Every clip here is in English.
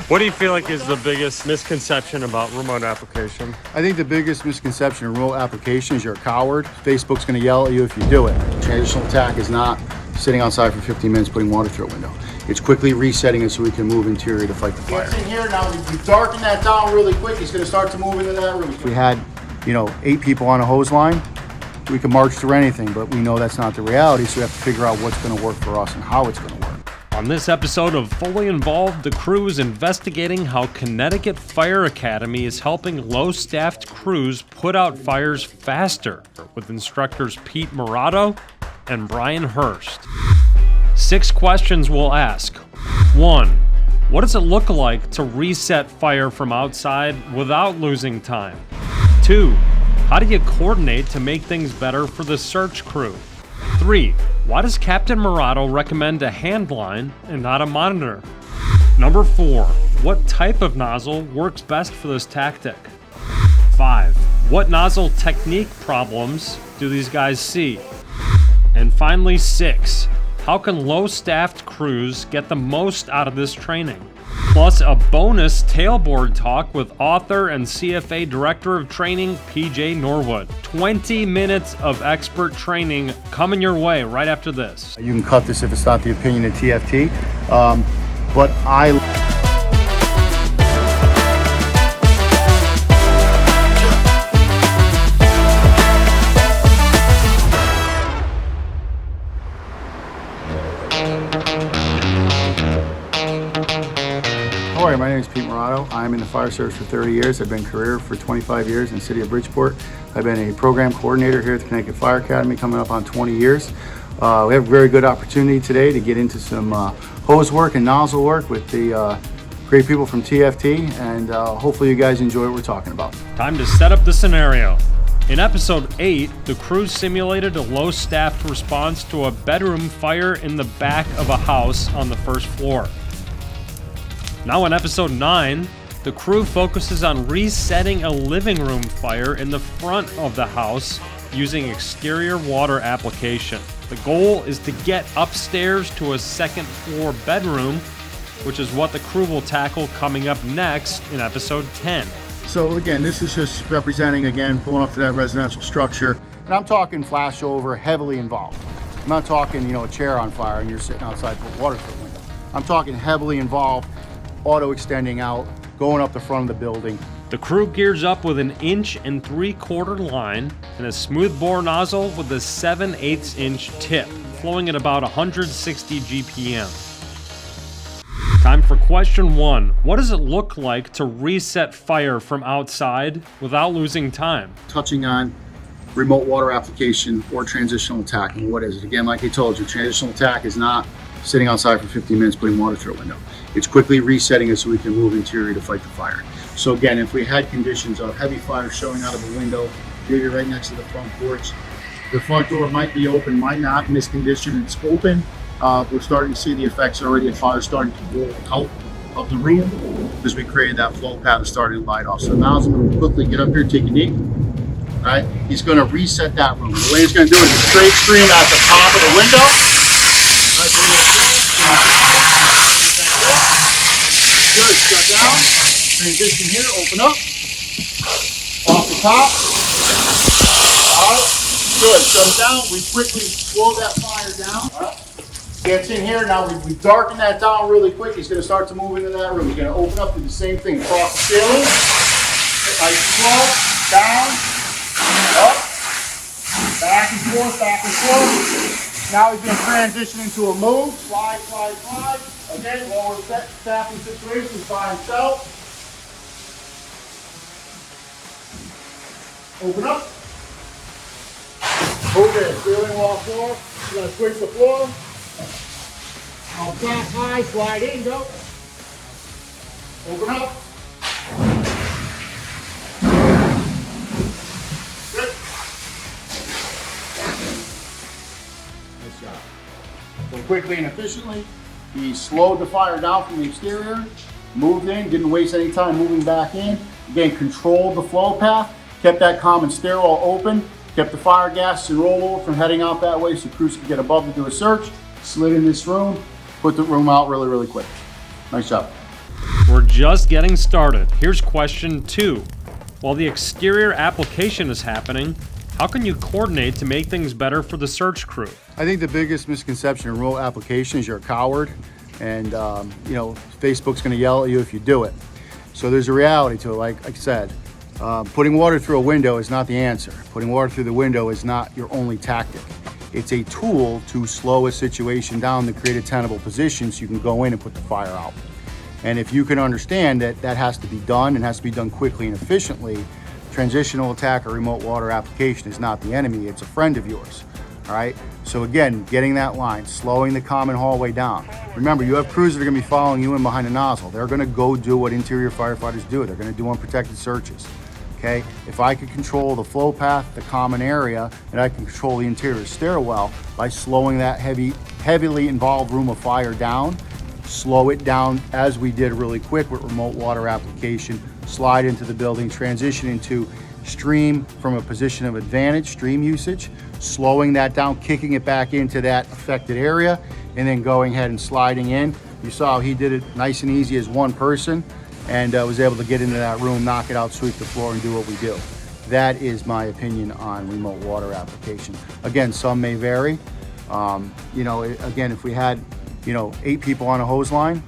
What do you feel like is the biggest misconception about remote application? I think the biggest misconception in remote application is you're a coward. Facebook's going to yell at you if you do it. Transitional attack is not sitting outside for 15 minutes putting water through a window. It's quickly resetting it so we can move interior to fight the fire. It's in here now. If you darken that down really quick, it's going to start to move into that room. If we had, 8 people on a hose line, we could march through anything, but we know that's not the reality, so we have to figure out what's going to work for us and how it's going to work. On this episode of Fully Involved, the crew is investigating how Connecticut Fire Academy is helping low-staffed crews put out fires faster, with instructors Pete Morotto and Brian Hurst. 6 questions we'll ask. 1. What does it look like to reset fire from outside without losing time? 2. How do you coordinate to make things better for the search crew? 3. Why does Captain Morotto recommend a handline and not a monitor? Number 4. What type of nozzle works best for this tactic? 5. What nozzle-technique problems do these guys see? And finally, 6. How can low-staffed crews get the most out of this training? Plus a bonus Tailboard Talk with author and CFA Director of Training, PJ Norwood. 20 minutes of expert training coming your way right after this. You can cut this if it's not the opinion of TFT, but I... Hi, my name is Pete Morotto. I'm in the fire service for 30 years. I've been career for 25 years in the city of Bridgeport. I've been a program coordinator here at the Connecticut Fire Academy coming up on 20 years. We have a very good opportunity today to get into some hose work and nozzle work with the great people from TFT, and hopefully you guys enjoy what we're talking about. Time to set up the scenario. In episode 8, the crew simulated a low-staffed response to a bedroom fire in the back of a house on the first floor. Now in episode 9, the crew focuses on resetting a living room fire in the front of the house using exterior water application. The goal is to get upstairs to a second floor bedroom, which is what the crew will tackle coming up next in episode 10. So again, this is just representing, again, pulling up to that residential structure. And I'm talking flashover, heavily involved. I'm not talking, a chair on fire and you're sitting outside putting water through the window. I'm talking heavily involved, auto extending out, going up the front of the building. The crew gears up with an 1 3/4 line and a smoothbore nozzle with a 7/8 inch tip, flowing at about 160 GPM. Time for question 1. What does it look like to reset fire from outside without losing time? Touching on remote water application or transitional attack. And what is it? Again, like I told you, transitional attack is not sitting outside for 15 minutes putting water through a window. It's quickly resetting it so we can move interior to fight the fire. So again, if we had conditions of heavy fire showing out of a window, maybe right next to the front porch, the front door might be open, might not in this condition, it's open. We're starting to see the effects already of fire starting to roll out of the room because we created that flow path and started to light off. So now I'm going to quickly get up here, take a knee. All right, he's going to reset that room. The way he's going to do it is a straight stream at the top of the window. Good, shut down. Transition here, open up. Off the top. All right, good, shut it down. We quickly slow that fire down. All right. Gets in here, now we darken that down really quick. He's going to start to move into that room. He's going to open up, do the same thing across the ceiling. Nice slow, down, up, back and forth, back and forth. Now he's going to transition into a move, slide, slide, slide. Again, lower staffing situations by himself. Open up. Okay, ceiling wall floor. He's going to switch the floor. I'll top high, slide in, go. Open up. Good. Nice job. So quickly and efficiently, he slowed the fire down from the exterior, moved in, didn't waste any time moving back in. Again, controlled the flow path, kept that common stairwell open, kept the fire gas and rollover from heading out that way so crews could get above to do a search, slid in this room, put the room out really, really quick. Nice job. we're just getting started. Here's question 2. While the exterior application is happening, how can you coordinate to make things better for the search crew? I think the biggest misconception in remote application is you're a coward, and Facebook's going to yell at you if you do it. So there's a reality to it. Like I said, putting water through a window is not the answer. Putting water through the window is not your only tactic. It's a tool to slow a situation down to create a tenable position so you can go in and put the fire out. And if you can understand that that has to be done and has to be done quickly and efficiently, transitional attack or remote water application is not the enemy, it's a friend of yours. All right, so again, getting that line, slowing the common hallway down. Remember, you have crews that are gonna be following you in behind a nozzle. They're gonna go do what interior firefighters do. They're gonna do unprotected searches, okay? If I could control the flow path, the common area, and I can control the interior stairwell by slowing that heavily involved room of fire down, slow it down as we did really quick with remote water application, slide into the building, transition into stream from a position of advantage, stream usage, slowing that down, kicking it back into that affected area, and then going ahead and sliding in. You saw how he did it nice and easy as one person, and was able to get into that room, knock it out, sweep the floor, and do what we do. That is my opinion on remote water application. Again, some may vary. Again, if we had 8 people on a hose line,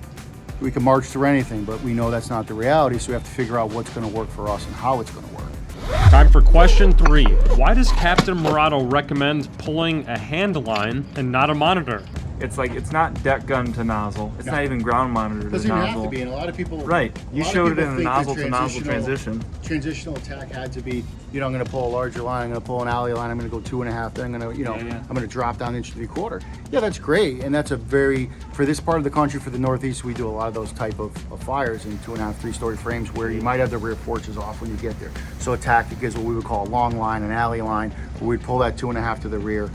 we can march through anything, but we know that's not the reality, so we have to figure out what's going to work for us and how it's going to work. Time for question 3. Why does Captain Morotto recommend pulling a hand line and not a monitor? It's like, it's not deck gun to nozzle. It's not even ground monitor to Doesn't nozzle. even have to be, and a lot of people... Right. You showed it in a nozzle to nozzle transition. Transitional attack had to be, I'm going to pull a larger line, I'm going to pull an alley line, I'm going to go 2.5, then I'm going to, I'm going to drop down 1.75 inches. Yeah, that's great, and that's for this part of the country, for the Northeast, we do a lot of those type of fires in 2.5, 3-story frames where you might have the rear porches off when you get there. So a tactic is what we would call a long line, an alley line, where we'd pull that 2.5 to the rear,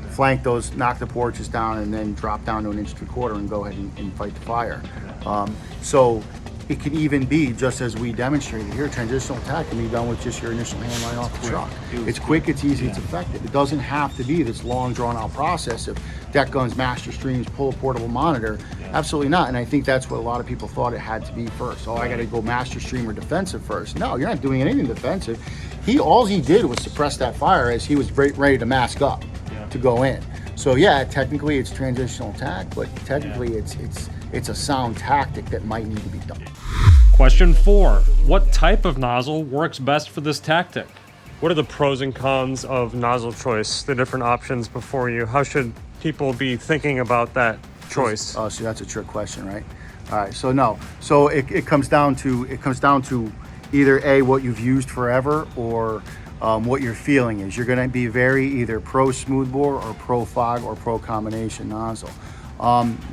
flank those, knock the porches down, and then drop down to 1.75 inches and go ahead and fight the fire. So it could even be, just as we demonstrated here, transitional attack can be done with just your initial hand line off the truck. It's quick, it's easy, it's effective. It doesn't have to be this long drawn out process of deck guns, master streams, pull a portable monitor. Absolutely not. And I think that's what a lot of people thought it had to be first. Oh, I got to go master stream or defensive first. No, you're not doing anything defensive. All he did was suppress that fire as he was ready to mask up to go in. So yeah, technically it's transitional attack, but technically it's a sound tactic that might need to be done. Question 4. What type of nozzle works best for this tactic? What are the pros and cons of nozzle choice, the different options before you? How should people be thinking about that choice? Oh, so that's a trick question, right? All right, so no. So it comes down to either A, what you've used forever, or what your feeling is. You're going to be very either pro smoothbore or pro fog or pro combination nozzle.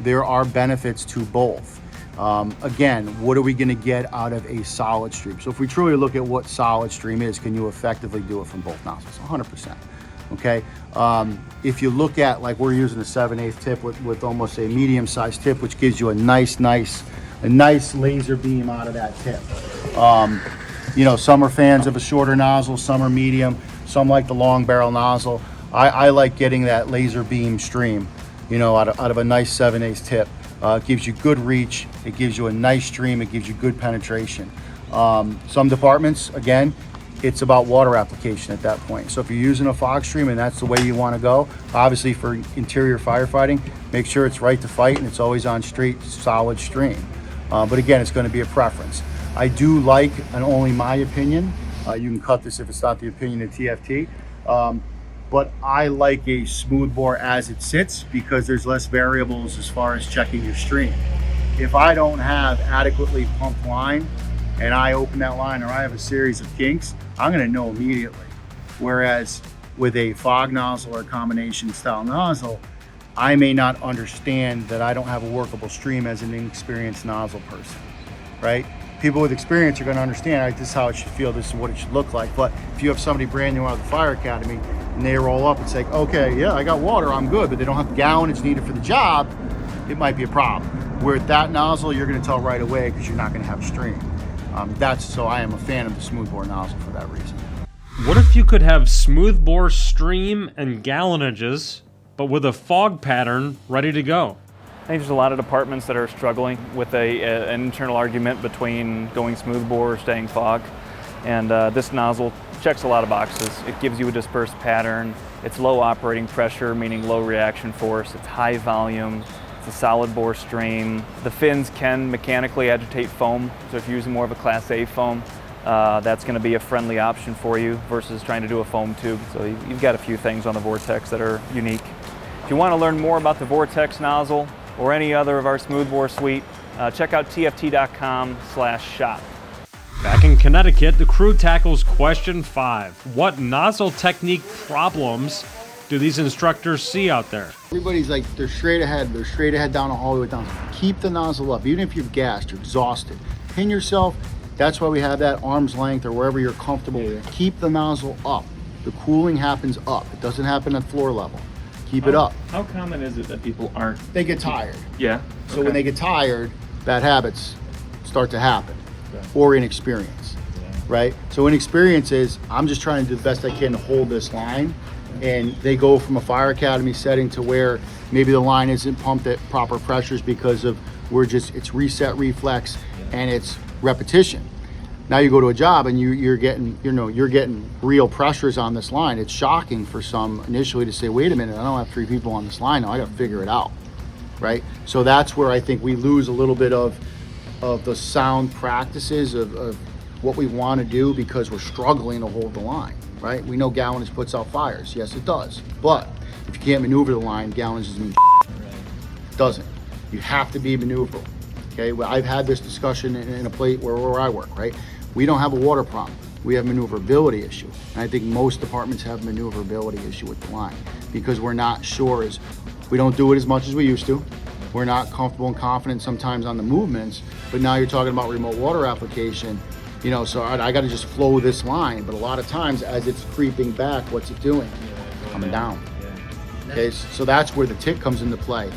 There are benefits to both. Again, what are we going to get out of a solid stream? So if we truly look at what solid stream is, can you effectively do it from both nozzles? 100%. Okay. If you look at, like, we're using a 7/8 tip with almost a medium-sized tip, which gives you a nice laser beam out of that tip. Some are fans of a shorter nozzle, some are medium, some like the long barrel nozzle. I like getting that laser beam stream, out of a nice 7/8 tip. It gives you good reach, it gives you a nice stream, it gives you good penetration. Some departments, again, it's about water application at that point. So if you're using a fog stream and that's the way you want to go, obviously for interior firefighting, make sure it's right to fight and it's always on straight, solid stream. But again, it's going to be a preference. I do like, and only my opinion, you can cut this if it's not the opinion of TFT, but I like a smoothbore as it sits because there's less variables as far as checking your stream. If I don't have adequately pumped line and I open that line or I have a series of kinks, I'm going to know immediately. Whereas with a fog nozzle or combination style nozzle, I may not understand that I don't have a workable stream as an inexperienced nozzle person, right? People with experience are going to understand, all right, this is how it should feel, this is what it should look like. But if you have somebody brand new out of the fire academy and they roll up and say, okay, yeah, I got water, I'm good, but they don't have the gallonage needed for the job, it might be a problem. Where at that nozzle, you're going to tell right away because you're not going to have a stream. So I am a fan of the smoothbore nozzle for that reason. What if you could have smoothbore stream and gallonages, but with a fog pattern ready to go? I think there's a lot of departments that are struggling with an internal argument between going smoothbore or staying fog. And this nozzle checks a lot of boxes. It gives you a dispersed pattern. It's low operating pressure, meaning low reaction force. It's high volume. It's a solid bore stream. The fins can mechanically agitate foam. So if you're using more of a Class A foam, that's going to be a friendly option for you versus trying to do a foam tube. So you've got a few things on the Vortex that are unique. If you want to learn more about the Vortex nozzle or any other of our smoothbore suite, check out tft.com/shop. Back in Connecticut, the crew tackles question 5. What nozzle technique problems do these instructors see out there? Everybody's like, they're straight ahead down the hallway down. Keep the nozzle up, even if you're gassed, you're exhausted. Pin yourself. That's why we have that arm's length or wherever you're comfortable with it. Keep the nozzle up. The cooling happens up. It doesn't happen at floor level. Keep it up. How common is it that people aren't? They get tired. Yeah. So when they get tired, bad habits start to happen, or inexperience, right? So inexperience is, I'm just trying to do the best I can to hold this line, and they go from a fire academy setting to where maybe the line isn't pumped at proper pressures because of it's reset reflex and it's repetition. Now you go to a job and you're getting real pressures on this line. It's shocking for some initially to say, wait a minute, I don't have 3 people on this line now, I got to figure it out, right? So that's where I think we lose a little bit of the sound practices of what we want to do because we're struggling to hold the line, right? We know gallonage puts out fires. Yes, it does. But if you can't maneuver the line, gallonage doesn't mean it doesn't. You have to be maneuverable. Okay, well, I've had this discussion in a place where I work, right? We don't have a water problem. We have maneuverability issue. And I think most departments have maneuverability issue with the line because we're not sure we don't do it as much as we used to. We're not comfortable and confident sometimes on the movements, but now you're talking about remote water application, so I got to just flow this line. But a lot of times as it's creeping back, what's it doing? Coming down. Okay, so that's where the tick comes into play.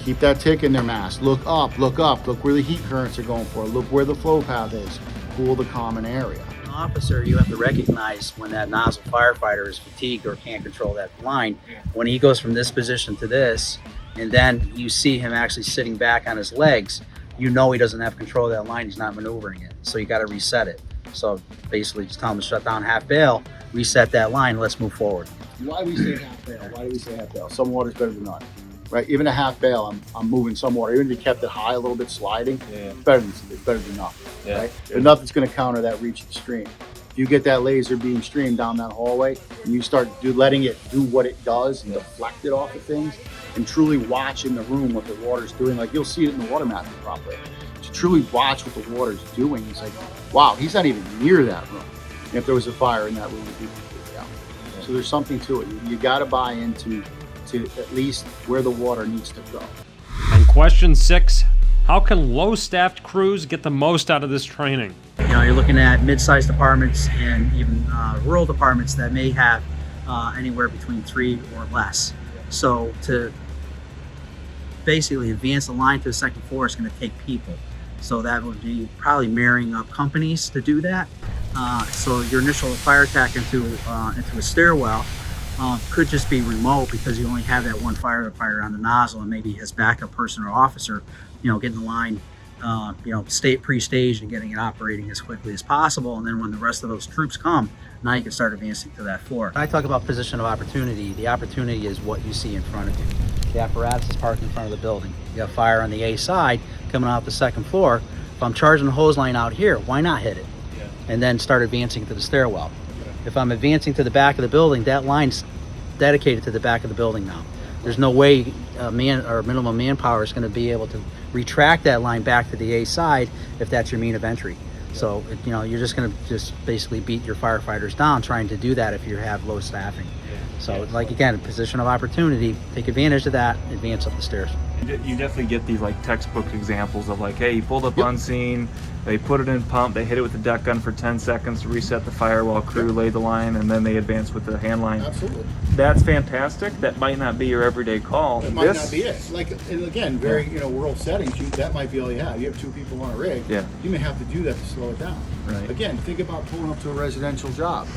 Keep that tick in their mask. Look up, look where the heat currents are going for. Look where the flow path is. Cool the common area. An officer, you have to recognize when that nozzle firefighter is fatigued or can't control that line. When he goes from this position to this, and then you see him actually sitting back on his legs, you know he doesn't have control of that line, he's not maneuvering it. So you got to reset it. So basically just tell him to shut down half bail, reset that line, let's move forward. Why do we say half bail? Why do we say half bail? Some water's better than none. Right, even a half bail, I'm moving some water. Even if you kept it high, a little bit sliding, it's better than nothing. Right, but nothing's going to counter that reach of the stream. If you get that laser beam stream down that hallway, and you start letting it do what it does and deflect it off of things, and truly watch in the room what the water's doing. Like you'll see it in the water mapping properly. To truly watch what the water's doing, it's like, wow, he's not even near that room. And if there was a fire in that room, it'd be completely out. So there's something to it. You got to buy into at least where the water needs to go. And question 6, how can low-staffed crews get the most out of this training? You're looking at mid-sized departments and even rural departments that may have anywhere between 3 or less. So to basically advance the line to the second floor is going to take people. So that would be probably marrying up companies to do that. So your initial fire attack into a stairwell could just be remote because you only have that one firefighter on the nozzle and maybe his backup person or officer, getting the line, pre-staged and getting it operating as quickly as possible. And then when the rest of those troops come, now you can start advancing to that floor. When I talk about position of opportunity, the opportunity is what you see in front of you. The apparatus is parked in front of the building. You got fire on the A side coming off the second floor. If I'm charging the hose line out here, why not hit it? And then start advancing to the stairwell. If I'm advancing to the back of the building, that line's dedicated to the back of the building now. There's no way minimum manpower is going to be able to retract that line back to the A side if that's your mean of entry. So, you're just going to basically beat your firefighters down trying to do that if you have low staffing. So, again, a position of opportunity, take advantage of that, advance up the stairs. You definitely get these textbook examples of hey, you pulled up on scene, they put it in pump, they hit it with the deck gun for 10 seconds to reset the fire while crew laid the line, and then they advance with the hand line. Absolutely. That's fantastic. That might not be your everyday call. It might not be it. And again, very rural settings, that might be all you have. You have 2 people on a rig. Yeah. You may have to do that to slow it down. Right. Again, think about pulling up to a residential job.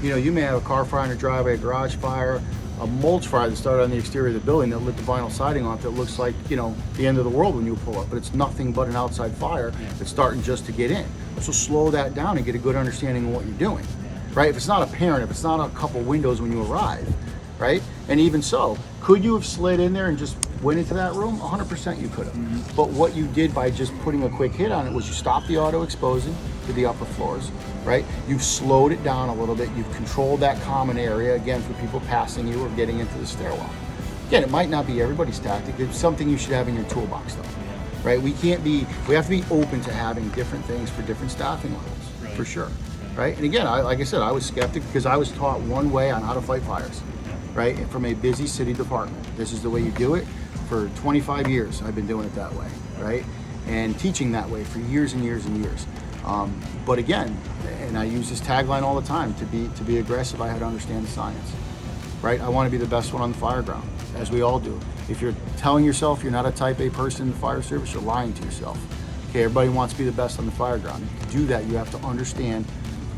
You may have a car fire in a driveway, a garage fire, a mulch fire that started on the exterior of the building that lit the vinyl siding off that looks like, you know, the end of the world when you pull up, but it's nothing but an outside fire that's starting just to get in. So slow that down and get a good understanding of what you're doing, right? If it's not apparent, if it's not a couple windows when you arrive, right? And even so, could you have slid in there and just went into that room? 100% you could have. But what you did by just putting a quick hit on it was you stopped the auto exposing to the upper floors, right? You've slowed it down a little bit. You've controlled that common area, again, for people passing you or getting into the stairwell. Again, it might not be everybody's tactic. It's something you should have in your toolbox though, right? We have to be open to having different things for different staffing levels, for sure, right? And again, like I said, I was skeptic because I was taught one way on how to fight fires, right? From a busy city department. This is the way you do it. For 25 years, I've been doing it that way, right? And teaching that way for years and years and years. But again, and I use this tagline all the time, to be aggressive, I had to understand the science, right? I want to be the best one on the Fireground, as we all do. If you're telling yourself you're not a type A person in the fire service, you're lying to yourself. Okay, everybody wants to be the best on the Fireground. To do that, you have to understand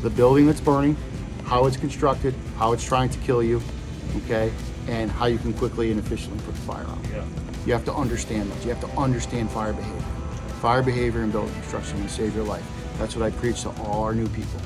the building that's burning, how it's constructed, how it's trying to kill you, okay? And how you can quickly and efficiently put the fire out. Yeah. You have to understand that. You have to understand fire behavior. Fire behavior and building construction will save your life. That's what I preach to all our new people.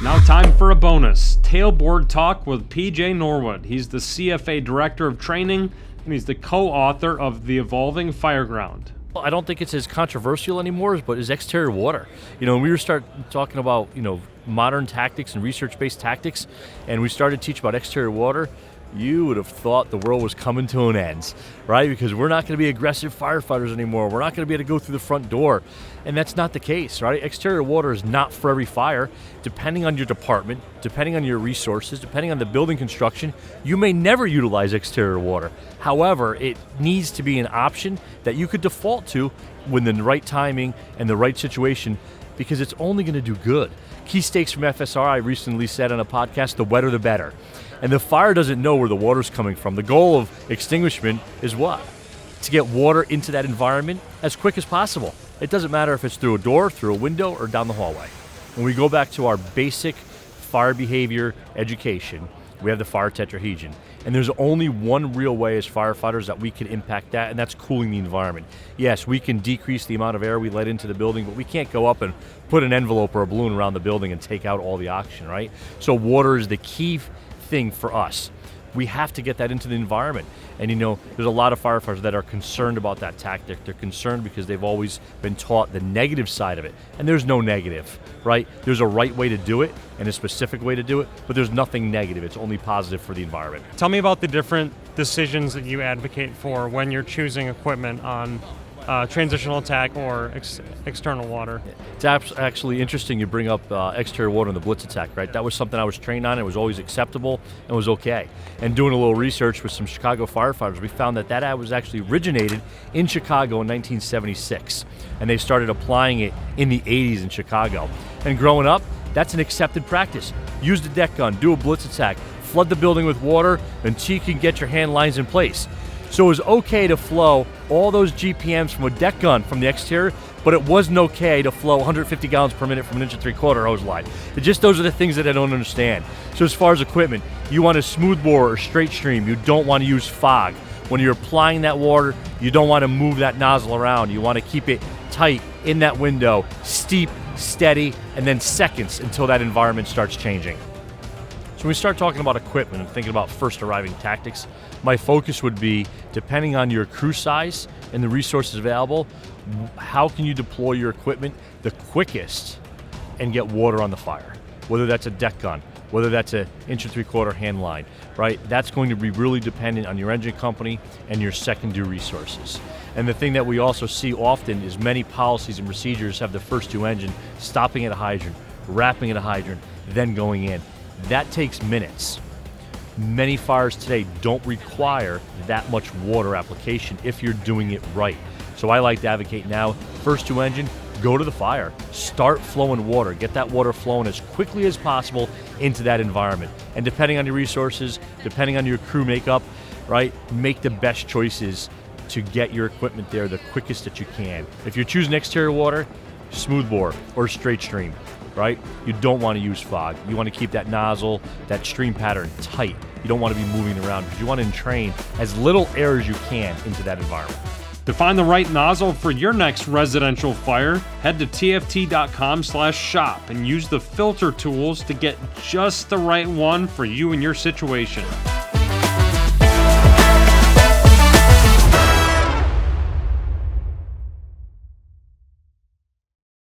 Now time for a bonus. Tailboard Talk with PJ Norwood. He's the CFA Director of Training, and he's the co-author of The Evolving Fireground. I don't think it's as controversial anymore, but is exterior water. You know, when we start talking about, you know, modern tactics and research-based tactics, and we started to teach about exterior water, you would have thought the world was coming to an end, right? Because we're not going to be aggressive firefighters anymore. We're not going to be able to go through the front door. And that's not the case, right? Exterior water is not for every fire. Depending on your department, depending on your resources, depending on the building construction, you may never utilize exterior water. However, it needs to be an option that you could default to when the right timing and the right situation, because it's only going to do good. Key stakes from FSR, I recently said on a podcast, the wetter the better. And the fire doesn't know where the water's coming from. The goal of extinguishment is what? To get water into that environment as quick as possible. It doesn't matter if it's through a door, through a window, or down the hallway. When we go back to our basic fire behavior education, we have the fire tetrahedron. And there's only one real way as firefighters that we can impact that, and that's cooling the environment. Yes, we can decrease the amount of air we let into the building, but we can't go up and put an envelope or a balloon around the building and take out all the oxygen, right? So water is the key thing for us. We have to get that into the environment. And you know, there's a lot of firefighters that are concerned about that tactic. They're concerned because they've always been taught the negative side of it. And there's no negative, right? There's a right way to do it and a specific way to do it, but there's nothing negative. It's only positive for the environment. Tell me about the different decisions that you advocate for when you're choosing equipment on transitional attack or external water. It's actually interesting you bring up exterior water and the blitz attack, right? That was something I was trained on. It was always acceptable and was okay. And doing a little research with some Chicago firefighters, we found that that was actually originated in Chicago in 1976. And they started applying it in the 80s in Chicago. And growing up, that's an accepted practice. Use the deck gun, do a blitz attack, flood the building with water until you can get your hand lines in place. So it was okay to flow all those GPMs from a deck gun from the exterior, but it wasn't okay to flow 150 gallons per minute from an 1 3/4 hose line. Those are the things that I don't understand. So as far as equipment, you want a smooth bore or straight stream. You don't want to use fog. When you're applying that water, you don't want to move that nozzle around. You want to keep it tight in that window, steep, steady, and then seconds until that environment starts changing. So when we start talking about equipment and thinking about first arriving tactics, my focus would be, depending on your crew size and the resources available, how can you deploy your equipment the quickest and get water on the fire? Whether that's a deck gun, whether that's an 1 3/4 hand line, right? That's going to be really dependent on your engine company and your secondary resources. And the thing that we also see often is many policies and procedures have the first two engine stopping at a hydrant, wrapping at a hydrant, then going in. That takes minutes. Many fires today don't require that much water application if you're doing it right. So I like to advocate now, first two engine, go to the fire, start flowing water, get that water flowing as quickly as possible into that environment. And depending on your resources, depending on your crew makeup, right, make the best choices to get your equipment there the quickest that you can. If you're choosing exterior water, smooth bore or straight stream, right? You don't want to use fog. You want to keep that nozzle, that stream pattern tight You don't want to be moving around because you want to entrain as little air as you can into that environment. To find the right nozzle for your next residential fire, head to tft.com/shop and use the filter tools to get just the right one for you and your situation.